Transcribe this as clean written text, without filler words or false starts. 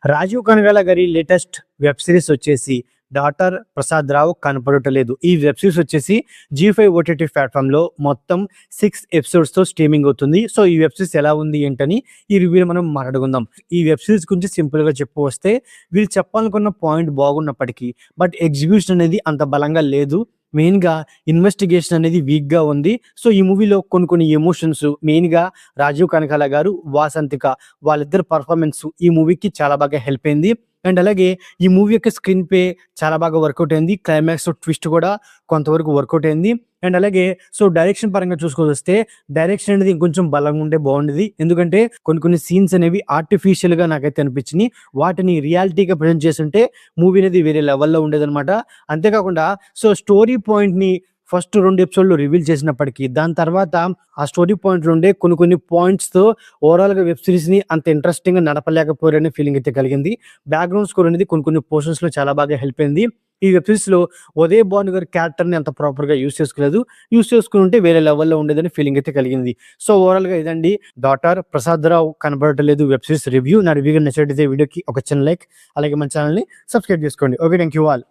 రాజీవ్ కనకాల గారి latest web series వచ్చేసి 'daughter Prasad రావు కనపడటలేదు'. ఈ వెబ్ సిరీస్ వచ్చేసి జీ5 ఓటీటీ ప్లాట్‌ఫామ్‌లో మొత్తం 6 ఎపిసోడ్స్‌తో స్ట్రీమింగ్ అవుతుంది. సో, ఈ వెబ్ సిరీస్ ఎలా ఉంది ఏంటని ఈ రివ్యూలో మనం మాట్లాడుకుందాం. ఈ వెబ్ సిరీస్ గురించి సింపుల్‌గా చెప్పవస్తే వీళ్ళు చెప్పాలనుకున్న పాయింట్ బాగున్నప్పటికీ బట్ ఎగ్జిక్యూషన్ అనేది అంత బలంగా లేదు. మెయిన్‌గా ఇన్వెస్టిగేషన్ అనేది వీక్‌గా ఉంది. సో, ఈ మూవీలో కొన్ని ఎమోషన్స్ మెయిన్‌గా రాజీవ్ కనకాల గారు, వాసంతిక వాళ్ళిద్దరి పెర్ఫార్మన్స్ ఈ మూవీకి చాలా బాగా హెల్ప్ అయింది. అండ్ అలాగే ఈ మూవీ యొక్క స్క్రీన్ ప్లే చాలా బాగా వర్కౌట్ అయింది. క్లైమాక్స్ ట్విస్ట్ కూడా కొంతవరకు వర్కౌట్ అయింది. అండ్ అలాగే డైరెక్షన్ పరంగా చూసుకొనొస్తే డైరెక్షన్ అనేది ఇంకొంచెం బలంగా ఉంటే బాగుండేది. ఎందుకంటే కొన్ని సీన్స్ అనేవి ఆర్టిఫిషియల్‌గా నాకైతే అనిపించినియి. వాటిని రియాలిటీగా ప్రెజెంట్ చేసుంటే మూవీ అనేది వేరే లెవెల్‌లో ఉండేదనమాట. అంతేకాకుండా స్టోరీ పాయింట్‌ని ఫస్ట్ 2 ఎపిసోడ్‌లో రివీల్ చేసినప్పటికీ దాని తర్వాత ఆ స్టోరీ పాయింట్‌లో ఉండే కొన్ని పాయింట్స్‌తో ఓవరాల్‌గా వెబ్ సీరీస్‌ని అంత ఇంట్రెస్టింగ్‌గా నడపలేకపోయారనే ఫీలింగ్ అయితే కలిగింది. బ్యాక్‌గ్రౌండ్ స్కోర్ అనేది కొన్ని పోర్షన్స్‌లో చాలా బాగా హెల్ప్ అయింది. ఈ వెబ్ సీరీస్‌లో ఉదయ్ భాను గారి క్యారెక్టర్‌ని అంత ప్రాపర్‌గా యూజ్ చేసుకోలేదు. యూజ్ చేసుకునుంటే వేరే లెవెల్‌లో ఉండేదని ఫీలింగ్ అయితే కలిగింది. ఓవరాల్‌గా ఇదండి 'డాటర్ ప్రసాద్ రావు కనబడటలేదు' వెబ్ సీరీస్ రివ్యూ. నా రివ్యూ నచ్చినట్లయితే వీడియోకి ఒక చిన్న లైక్, అలాగే మన ఛానెల్‌ని సబ్స్క్రైబ్ చేసుకోండి. ఓకే. Thank you all.